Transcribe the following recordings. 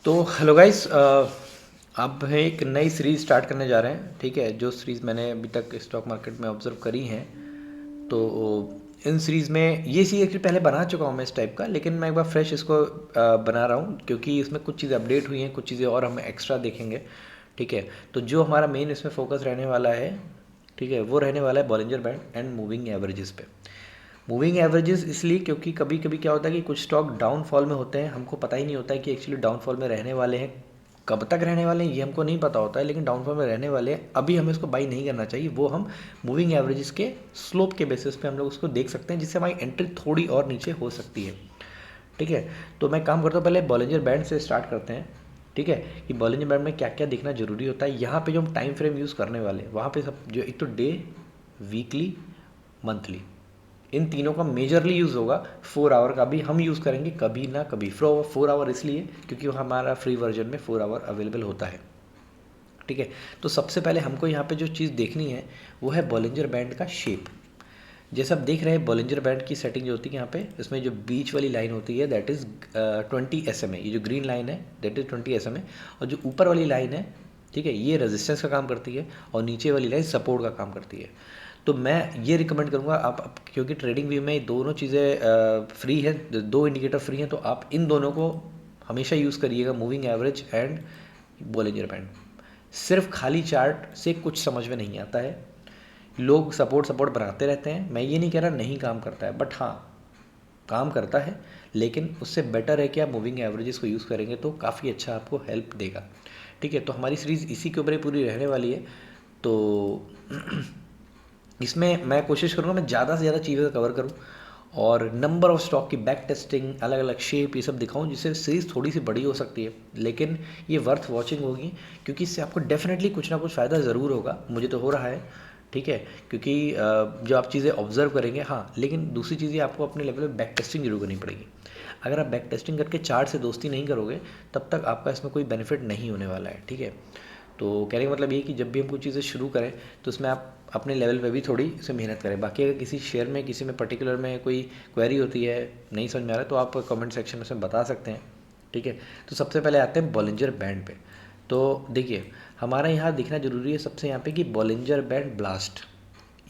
तो hello guys, अब हम एक नई सीरीज़ स्टार्ट करने जा रहे हैं। ठीक है, जो सीरीज़ मैंने अभी तक स्टॉक मार्केट में ऑब्जर्व करी हैं, तो इन सीरीज़ में ये सीरीज एक्चुअली पहले बना चुका हूँ मैं इस टाइप का, लेकिन मैं एक बार फ्रेश इसको बना रहा हूँ क्योंकि इसमें कुछ चीज़ें अपडेट हुई हैं, कुछ चीज़ें और हम एक्स्ट्रा देखेंगे। ठीक है, तो जो हमारा मेन इसमें फोकस रहने वाला है, ठीक है, वो रहने वाला है Bollinger band and moving averages पे। मूविंग एवरेजेस इसलिए क्योंकि कभी कभी क्या होता है कि कुछ स्टॉक डाउनफॉल में होते हैं, हमको पता ही नहीं होता है कि एक्चुअली डाउनफॉल में रहने वाले हैं। कब तक रहने वाले हैं ये हमको नहीं पता होता है, लेकिन डाउनफॉल में रहने वाले हैं, अभी हमें इसको बाई नहीं करना चाहिए। वो हम मूविंग एवरेजेस के स्लोप के बेसिस पे हम लोग उसको देख सकते हैं, जिससे हमारी एंट्री थोड़ी और नीचे हो सकती है। ठीक है, तो मैं काम करता हूँ, पहले बॉलिंजर बैंड से स्टार्ट करते हैं। ठीक है, कि बॉलिंजर बैंड में क्या क्या देखना जरूरी होता है। यहाँ पे जो हम टाइम फ्रेम यूज़ करने वाले हैं, वहाँ पे सब जो एक तो डे, वीकली, मंथली, इन तीनों का मेजरली यूज़ होगा। 4 आवर का भी हम यूज़ करेंगे कभी ना कभी। 4 आवर इसलिए क्योंकि वो हमारा फ्री वर्जन में 4 आवर अवेलेबल होता है। ठीक है, तो सबसे पहले हमको यहाँ पे जो चीज़ देखनी है वो है बॉलिंजर बैंड का शेप। जैसे आप देख रहे हैं बॉलिंजर बैंड की सेटिंग जो होती है यहाँ पे, इसमें जो बीच वाली लाइन होती है दैट इज़ 20 SMA। ये जो ग्रीन लाइन है दैट इज़ 20 SMA, और जो ऊपर वाली लाइन है, ठीक है, ये रेजिस्टेंस का काम करती है, और नीचे वाली लाइन सपोर्ट का काम करती है। तो मैं ये रिकमेंड करूँगा आप, क्योंकि ट्रेडिंग व्यू में दोनों चीज़ें फ्री है, दो इंडिकेटर फ्री हैं, तो आप इन दोनों को हमेशा यूज़ करिएगा, moving average and Bollinger band. सिर्फ खाली चार्ट से कुछ समझ में नहीं आता है। लोग सपोर्ट सपोर्ट बनाते रहते हैं, मैं ये नहीं कह रहा नहीं काम करता है, बट हाँ काम करता है, लेकिन उससे बेटर है कि आप मूविंग एवरेजेस को यूज़ करेंगे तो काफ़ी अच्छा आपको हेल्प देगा। ठीक है, तो हमारी सीरीज़ इसी के ऊपर ही पूरी रहने वाली है। तो इसमें मैं कोशिश करूँगा मैं ज़्यादा से ज़्यादा चीज़ें कवर करूँ, और नंबर ऑफ़ स्टॉक की बैक टेस्टिंग, अलग अलग शेप, ये सब दिखाऊँ, जिससे सीरीज़ थोड़ी सी बड़ी हो सकती है, लेकिन ये वर्थ वॉचिंग होगी, क्योंकि इससे आपको डेफिनेटली कुछ ना कुछ फ़ायदा ज़रूर होगा। मुझे तो हो रहा है। ठीक है, क्योंकि जो आप चीज़ें ऑब्जर्व करेंगे, हाँ, लेकिन दूसरी चीज़ें आपको अपने लेवल पे बैक टेस्टिंग जरूर करनी पड़ेगी। अगर आप बैक टेस्टिंग करके चार्ट से दोस्ती नहीं करोगे, तब तक आपका इसमें कोई बेनिफिट नहीं होने वाला है। ठीक है, तो कहने का मतलब ये कि जब भी हम कुछ चीज़ें शुरू करें, तो उसमें आप अपने लेवल पे भी थोड़ी इसे मेहनत करें। बाकी अगर किसी शेयर में, किसी में पर्टिकुलर में कोई क्वेरी होती है, नहीं समझ में आ रहा है, तो आप कमेंट सेक्शन में से बता सकते हैं। ठीक है, तो सबसे पहले आते हैं बॉलिंजर बैंड पे। तो देखिए, हमारा यहाँ दिखना जरूरी है सबसे यहाँ पे कि बॉलिंजर बैंड ब्लास्ट,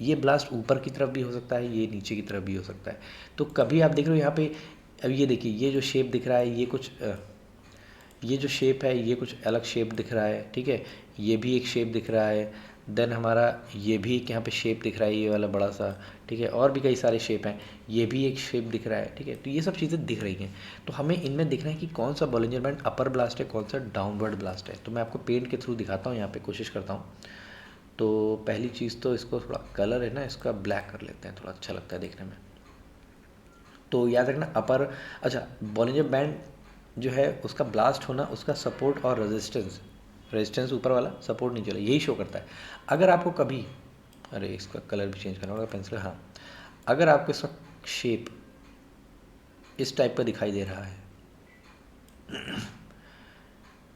ये ब्लास्ट ऊपर की तरफ भी हो सकता है, ये नीचे की तरफ भी हो सकता है। तो कभी आप देख रहे हो यहाँ पे, अब ये देखिए, ये जो शेप दिख रहा है, ये कुछ ये जो शेप है ये कुछ अलग शेप दिख रहा है। ठीक है, ये भी एक शेप दिख रहा है। देन हमारा ये भी एक यहाँ पे शेप दिख रहा है, ये वाला बड़ा सा। ठीक है, और भी कई सारे शेप हैं, ये भी एक शेप दिख रहा है। ठीक है, तो ये सब चीज़ें दिख रही हैं, तो हमें इनमें देखना है कि कौन सा बॉलिंजर बैंड अपर ब्लास्ट है, कौन सा डाउनवर्ड ब्लास्ट है। तो मैं आपको पेंट के थ्रू दिखाता हूँ, यहाँ पे कोशिश करता हूँ। तो पहली चीज़ तो इसको थोड़ा कलर है ना इसका ब्लैक कर लेते हैं, थोड़ा अच्छा लगता है देखने में। तो याद रखना अपर, अच्छा, बॉलिंजर बैंड जो है उसका ब्लास्ट होना, उसका सपोर्ट और रेजिस्टेंस, रेजिस्टेंस ऊपर वाला, सपोर्ट नीचे वाला, यही शो करता है। अगर आपको कभी, अरे इसका कलर भी चेंज करना होगा पेंसिल, हाँ, अगर आपको इसका शेप इस टाइप का दिखाई दे रहा है,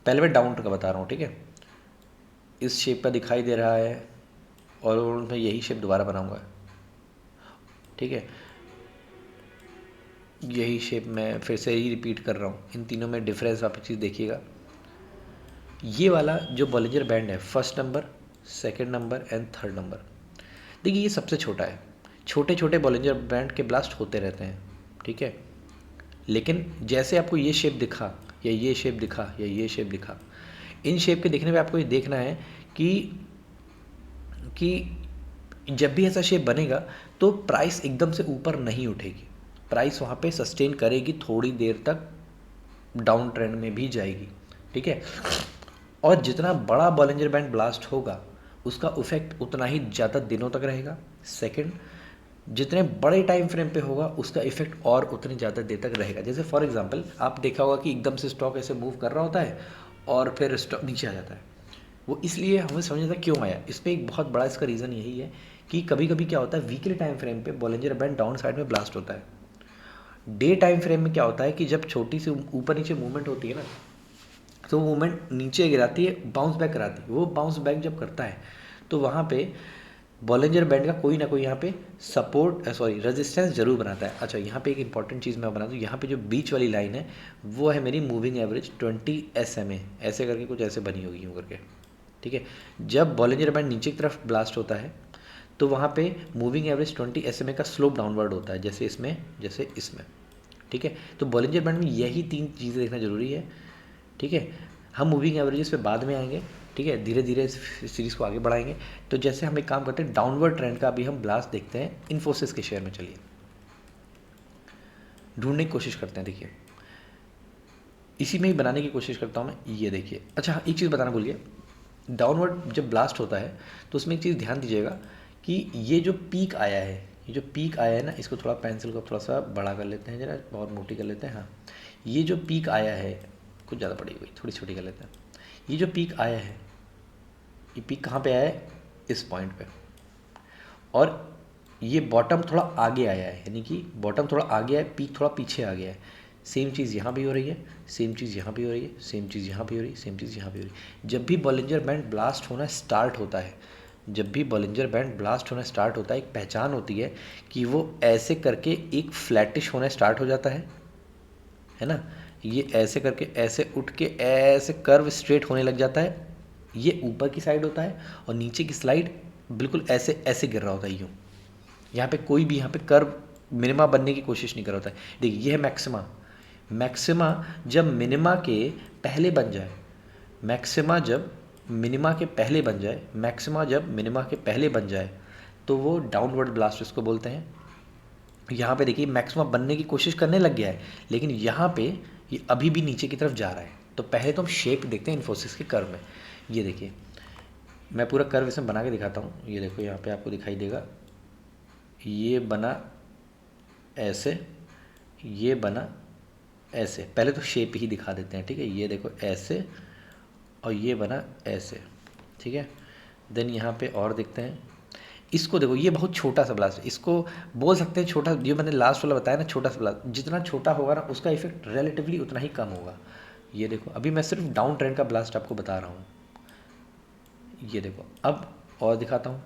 पहले मैं डाउन का बता रहा हूँ। ठीक है, इस शेप का दिखाई दे रहा है, और मैं यही शेप दोबारा बनाऊंगा। ठीक है, यही शेप मैं फिर से ही रिपीट कर रहा हूँ। इन तीनों में डिफरेंस आप चीज़ देखिएगा। ये वाला जो बॉलिंजर बैंड है, first number, second number and third number, देखिए ये सबसे छोटा है। छोटे छोटे बॉलिंजर बैंड के ब्लास्ट होते रहते हैं। ठीक है, लेकिन जैसे आपको ये शेप दिखा, या ये शेप दिखा, या ये शेप दिखा, इन शेप के देखने में आपको ये देखना है कि जब भी ऐसा शेप बनेगा तो प्राइस एकदम से ऊपर नहीं उठेगी, प्राइस वहाँ पे सस्टेन करेगी, थोड़ी देर तक डाउन ट्रेंड में भी जाएगी। ठीक है, और जितना बड़ा बॉलिंजर बैंड ब्लास्ट होगा उसका इफेक्ट उतना ही ज़्यादा दिनों तक रहेगा। सेकंड, जितने बड़े टाइम फ्रेम पे होगा उसका इफेक्ट और उतनी ज़्यादा देर तक रहेगा। जैसे फॉर एग्जांपल आप देखा होगा कि एकदम से स्टॉक ऐसे मूव कर रहा होता है और फिर स्टॉक नीचे आ जाता है, वो इसलिए हमें समझ आता क्यों आया। इस पर एक बहुत बड़ा इसका रीज़न यही है कि कभी कभी क्या होता है, वीकली टाइम फ्रेम पे बॉलिंजर बैंड डाउन साइड में ब्लास्ट होता है। डे टाइम फ्रेम में क्या होता है कि जब छोटी सी ऊपर नीचे मूवमेंट होती है ना, तो मूवमेंट नीचे गिराती है, बाउंस बैक कराती है। वो बाउंस बैक जब करता है तो वहाँ पे बॉलिंजर बैंड का कोई ना कोई यहाँ पे सपोर्ट रेजिस्टेंस जरूर बनाता है। अच्छा, यहाँ पे एक इंपॉर्टेंट चीज़ मैं बना दूँ, यहाँ पे जो बीच वाली लाइन है वो है मेरी मूविंग एवरेज 20 SMA, ऐसे करके कुछ ऐसे बनी होगी यूँ करके, ठीक है। जब बॉलिंजर बैंड नीचे की तरफ ब्लास्ट होता है तो वहाँ पे मूविंग एवरेज 20 SMA का स्लोप डाउनवर्ड होता है, जैसे इसमें जैसे इसमें, ठीक है। तो बॉलिंजर बैंड में यही 3 चीज़ें देखना जरूरी है, ठीक है। हम मूविंग एवरेजेस पे बाद में आएंगे, ठीक है, धीरे धीरे इस सीरीज़ को आगे बढ़ाएंगे। तो जैसे हम एक काम करते हैं, डाउनवर्ड ट्रेंड का अभी हम ब्लास्ट देखते हैं इन्फोसिस के शेयर में। चलिए ढूंढने की कोशिश करते हैं। देखिए इसी में ही बनाने की कोशिश करता हूँ मैं। ये देखिए, अच्छा एक चीज़ बताना भूल गया, डाउनवर्ड जब ब्लास्ट होता है तो उसमें एक चीज़ ध्यान दीजिएगा कि ये जो पीक आया है, ये जो पीक आया है ना, इसको थोड़ा पेंसिल को थोड़ा सा बड़ा कर लेते हैं, जरा और मोटी कर लेते हैं। हाँ, ये जो पीक आया है, कुछ ज़्यादा बड़ी हुई, थोड़ी छोटी कर लेते हैं। ये जो पीक आया है, ये पीक कहाँ पे आया है? इस पॉइंट पे। और ये बॉटम थोड़ा आगे आया है, यानी कि बॉटम थोड़ा आगे है, पीक थोड़ा पीछे आ गया है। सेम चीज़ यहाँ भी हो रही है, सेम चीज़ यहाँ भी हो रही है, सेम चीज़ यहाँ भी हो रही है, सेम चीज़ यहाँ भी हो रही है। जब भी बॉलिंजर बैंड ब्लास्ट होना स्टार्ट होता है, जब भी बॉलिंजर बैंड ब्लास्ट होना स्टार्ट होता है, एक पहचान होती है कि वो ऐसे करके एक फ्लैटिश होना स्टार्ट हो जाता है ना। ये ऐसे करके ऐसे उठ के ऐसे कर्व स्ट्रेट होने लग जाता है, ये ऊपर की साइड होता है, और नीचे की स्लाइड बिल्कुल ऐसे ऐसे गिर रहा होता है यूँ। यहाँ पे कोई भी यहाँ पे कर्व मिनिमा बनने की कोशिश नहीं कर रहा होता है। देखिए ये है मैक्सिमा। मैक्सिमा जब मिनिमा के पहले बन जाए, मैक्सिमा जब मिनिमा के पहले बन जाए, मैक्सिमा जब मिनिमा के पहले बन जाए तो वो डाउनवर्ड ब्लास्ट इसको बोलते हैं। यहाँ पे देखिए मैक्सिमा बनने की कोशिश करने लग गया है, लेकिन यहाँ पे ये अभी भी नीचे की तरफ जा रहा है। तो पहले तो हम शेप देखते हैं इन्फोसिस के कर्व में। ये देखिए, मैं पूरा कर्व इसमें बना के दिखाता हूँ। ये देखो यहाँ पे आपको दिखाई देगा, ये बना ऐसे, ये बना ऐसे। पहले तो शेप ही दिखा देते हैं, ठीक है। ये देखो ऐसे, और ये बना ऐसे, ठीक है। देन यहाँ पे और देखते हैं, इसको देखो, ये बहुत छोटा सा ब्लास्ट है, इसको बोल सकते हैं छोटा। जो मैंने लास्ट वाला बताया ना, छोटा सा ब्लास्ट, जितना छोटा होगा ना उसका इफेक्ट रिलेटिवली उतना ही कम होगा। ये देखो, अभी मैं सिर्फ डाउन ट्रेंड का ब्लास्ट आपको बता रहा हूँ। ये देखो, अब और दिखाता हूँ।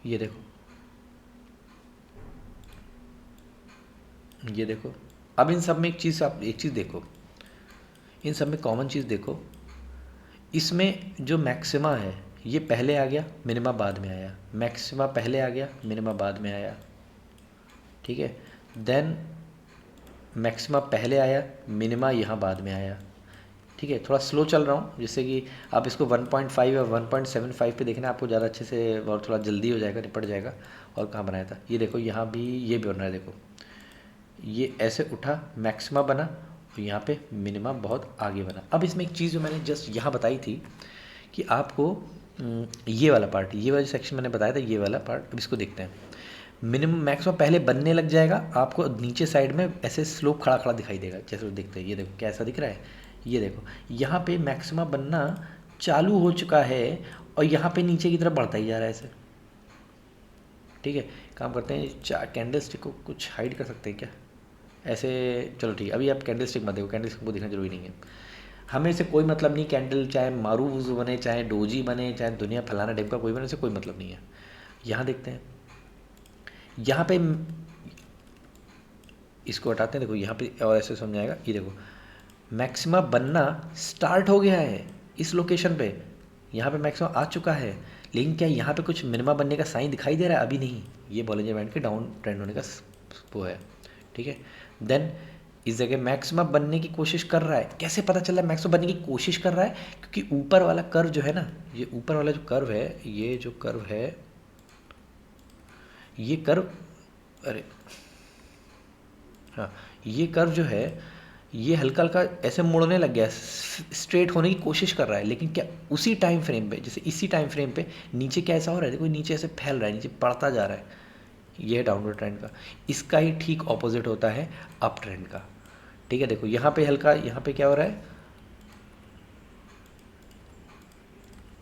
ये देखो, ये देखो। अब इन सब में एक चीज़, आप एक चीज़ देखो, इन सब में कॉमन चीज़ देखो, इसमें जो मैक्सिमा है ये पहले आ गया, मिनिमा बाद में आया। मैक्सिमा पहले आ गया, मिनिमा बाद में आया, ठीक है। देन मैक्सिमा पहले आया, मिनिमा यहाँ बाद में आया, ठीक है। थोड़ा स्लो चल रहा हूँ, जिससे कि आप इसको 1.5 या 1.75 पे देखना, आपको ज़्यादा अच्छे से और थोड़ा जल्दी हो जाएगा, निपट जाएगा। और कहाँ बनाया था, ये देखो, यहाँ भी ये भी बन रहा है। देखो ये ऐसे उठा, मैक्सिमा बना, और यहाँ पे मिनिमा बहुत आगे बना। अब इसमें एक चीज़ जो मैंने जस्ट यहाँ बताई थी कि आपको ये वाला पार्ट, ये वाला सेक्शन मैंने बताया था, ये वाला पार्ट, अब इसको देखते हैं। मिनिमम मैक्सिमम पहले बनने लग जाएगा, आपको नीचे साइड में ऐसे स्लोप खड़ा खड़ा दिखाई देगा, जैसे देखते हैं। ये देखो कैसा दिख रहा है, ये देखो यहाँ पे मैक्सिमा बनना चालू हो चुका है, और यहाँ पे नीचे की तरफ बढ़ता ही जा रहा है ऐसे, ठीक है। काम करते हैं, कैंडल स्टिक को कुछ हाइड कर सकते हैं क्या ऐसे? चलो ठीक है, अभी आप कैंडल स्टिक मत देखो, कैंडल स्टिक को देखना जरूरी नहीं है। हमें से कोई मतलब नहीं, कैंडल चाहे मारूफ बने, चाहे डोजी बने, चाहे दुनिया फलाना टाइप का कोई बने, से कोई मतलब नहीं है। यहाँ देखते हैं, यहाँ पे इसको हटाते हैं। देखो यहाँ पे और ऐसे समझाएगा, ये देखो मैक्सिमा बनना स्टार्ट हो गया है इस लोकेशन पे, यहाँ पे मैक्सिमा आ चुका है, लेकिन क्या यहाँ पे कुछ मिनिमा बनने का साइन दिखाई दे रहा है? अभी नहीं। ये बॉलिंजर बैंड के डाउन ट्रेंड होने का वो है, ठीक है। देन इस जगह मैक्सिमा बनने की कोशिश कर रहा है। कैसे पता चल रहा है मैक्सिमा बनने की कोशिश कर रहा है? क्योंकि ऊपर वाला कर्व जो है ना, ये ऊपर वाला जो कर्व है, ये जो कर्व है, ये कर्व, अरे हाँ, ये कर्व जो है, ये हल्का हल्का ऐसे मुड़ने लग गया, स्ट्रेट होने की कोशिश कर रहा है। लेकिन क्या उसी टाइम फ्रेम पे, जैसे इसी टाइम फ्रेम पे नीचे क्या ऐसा हो रहा है? देखो नीचे ऐसे फैल रहा है, नीचे पड़ता जा रहा है। ये है डाउनवर्ड ट्रेंड का। इसका ही ठीक ऑपोजिट होता है अप ट्रेंड का, ठीक है। देखो यहाँ पे हल्का, यहाँ पे क्या हो रहा है,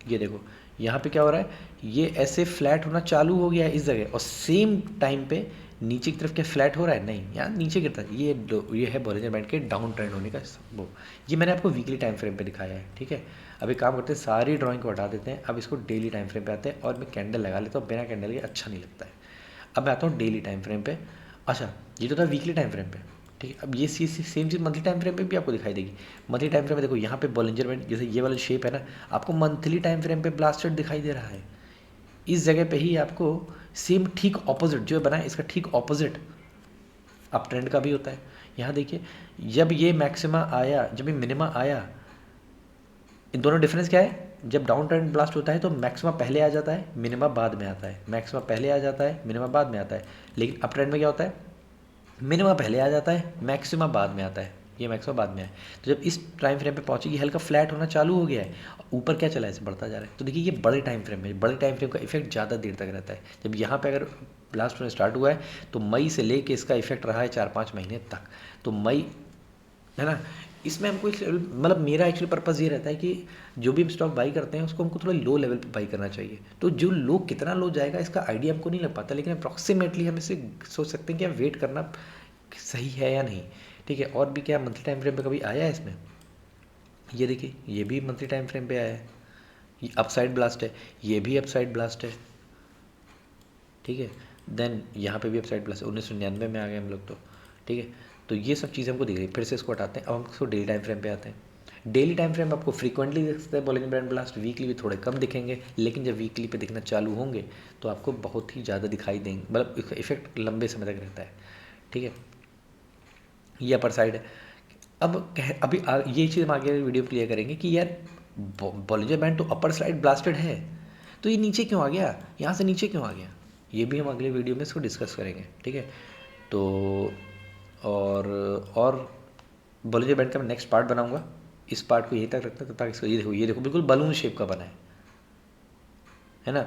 ये देखो यहाँ पे क्या हो रहा है, ये ऐसे फ्लैट होना चालू हो गया है इस जगह, और सेम टाइम पे नीचे की तरफ क्या फ्लैट हो रहा है? नहीं, यहाँ नीचे गिरता है। ये है बॉलिंजर बैंड के डाउन ट्रेंड होने का वो। ये मैंने आपको वीकली टाइम फ्रेम पे दिखाया है, ठीक है। अब एक काम करते हैं, सारी ड्राइंग को हटा देते हैं, अब इसको डेली टाइम फ्रेम पे आते हैं और मैं कैंडल लगा लेता हूँ। बिना कैंडल के अच्छा नहीं लगता है। अब मैं आता हूँ डेली टाइम फ्रेम पे। अच्छा, ये तो था वीकली टाइम फ्रेम पे, ठीक है। अब ये सेम चीज़ मंथली टाइम फ्रेम पे भी आपको दिखाई देगी। मंथली टाइम फ्रेम में देखो, यहाँ पे बॉलिंजर बैंड जैसे ये वाला शेप है ना, आपको मंथली टाइम फ्रेम पे ब्लास्टेड दिखाई दे रहा है। इस जगह पे ही आपको सेम ठीक ऑपोजिट जो बना है, इसका ठीक ऑपोजिट अप ट्रेंड का भी होता है। यहाँ देखिए, जब ये मैक्सिमा आया, जब ये मिनिमा आया, इन दोनों डिफरेंस क्या है? जब डाउन ट्रेंड ब्लास्ट होता है तो मैक्सिमा पहले आ जाता है, मिनिमा बाद में आता है। मैक्सिमा पहले आ जाता है, मिनिमा बाद में आता है। लेकिन अप ट्रेंड में क्या होता है? मिनिमा पहले आ जाता है, मैक्सिमा बाद में आता है। ये मैक्सिमा बाद में है। तो जब इस टाइम फ्रेम पे पहुंचेगी, हल्का फ्लैट होना चालू हो गया है, ऊपर क्या चला है, ऐसे बढ़ता जा रहा है। तो देखिए, ये बड़े टाइम फ्रेम में, बड़े टाइम फ्रेम का इफेक्ट ज़्यादा देर तक रहता है। जब यहाँ पे अगर ब्लास्ट होना स्टार्ट हुआ है तो मई से लेके इसका इफेक्ट रहा है 4-5 महीने तक। तो मई, है ना, इसमें हमको मतलब मेरा एक्चुअली पर्पज़ ये रहता है कि जो भी हम स्टॉक बाई करते हैं उसको हमको थोड़ा लो लेवल पे बाई करना चाहिए। तो जो लो कितना लो जाएगा इसका आइडिया हमको नहीं लग पाता, लेकिन अप्रॉक्सीमेटली हम इसे सोच सकते हैं कि हम वेट करना सही है या नहीं, ठीक है। और भी क्या मंथली टाइम फ्रेम पे कभी आया है इसमें? ये देखिए, ये भी मंथली टाइम फ्रेम पे आया है। ये अपसाइड ब्लास्ट है, ये भी अपसाइड ब्लास्ट है, ठीक है। देन यहाँ पे भी अपसाइड ब्लास्ट है, 1999 में आ गए हम लोग तो, ठीक है। तो ये सब चीज़ें हमको दिख रही है। फिर से इसको हटाते हैं, अब हम इसको डेली टाइम फ्रेम पे आते हैं। डेली टाइम फ्रेम आपको फ्रीक्वेंटली दिख सकता है बॉलिंजर बैंड ब्लास्ट, वीकली भी थोड़े कम दिखेंगे, लेकिन जब वीकली पे दिखना चालू होंगे तो आपको बहुत ही ज़्यादा दिखाई देंगे, मतलब इसका इफेक्ट लंबे समय तक रहता है, ठीक है। ये अपर साइड है। अब ये चीज़ हम आगे वीडियो में क्लियर करेंगे कि यार बॉलिंजर बैंड तो अपर साइड ब्लास्टेड है, तो ये नीचे क्यों आ गया, यहाँ से नीचे क्यों आ गया, ये भी हम अगले वीडियो में इसको डिस्कस करेंगे, ठीक है। तो और बॉलिंजर बैंड का मैं नेक्स्ट पार्ट बनाऊंगा। इस पार्ट को यहीं तक रखते हैं, तब तक इसको ये देखो बिल्कुल बलून शेप का बना है ना,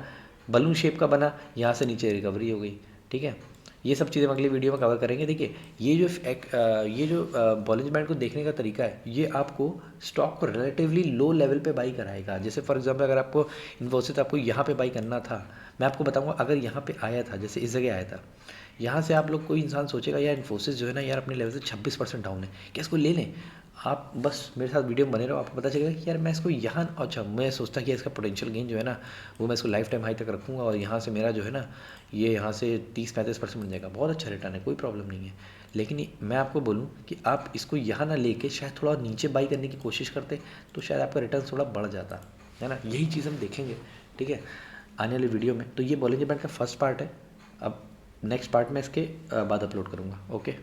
बलून शेप का बना, यहाँ से नीचे रिकवरी हो गई, ठीक है। ये सब चीज़ें हम अगली वीडियो में कवर करेंगे। देखिए, ये जो बॉलिंजर बैंड को देखने का तरीका है, ये आपको स्टॉक को रिलेटिवली लो लेवल पे बाई कराएगा। जैसे फॉर एग्जांपल अगर आपको इन्फोसिस आपको यहाँ पे बाई करना था, मैं आपको बताऊंगा, अगर यहाँ पे आया था, जैसे इस जगह आया था, यहाँ से आप लोग, कोई इंसान सोचेगा यार इन्फोसिस जो है ना यार अपने लेवल से 26% डाउन है, क्या इसको ले लें? आप बस मेरे साथ वीडियो में बने रहो, आपको पता चलेगा कि यार मैं इसको यहाँ, अच्छा मैं सोचता कि इसका पोटेंशियल गेन जो है ना वो मैं इसको लाइफ टाइम हाई तक रखूँगा और यहाँ से मेरा जो है ना ये यहाँ से 30-35% बन जाएगा, बहुत अच्छा रिटर्न है, कोई प्रॉब्लम नहीं है। लेकिन मैं आपको बोलूँ कि आप इसको यहाँ ना लेके शायद थोड़ा नीचे बाई करने की कोशिश करते तो शायद आपका रिटर्न थोड़ा बढ़ जाता, है ना। यही चीज़ हम देखेंगे, ठीक है, आने वाली वीडियो में। तो ये बॉलिंजर बैंड का फर्स्ट पार्ट है। अब नेक्स्ट पार्ट में इसके बाद अपलोड करूँगा। ओके।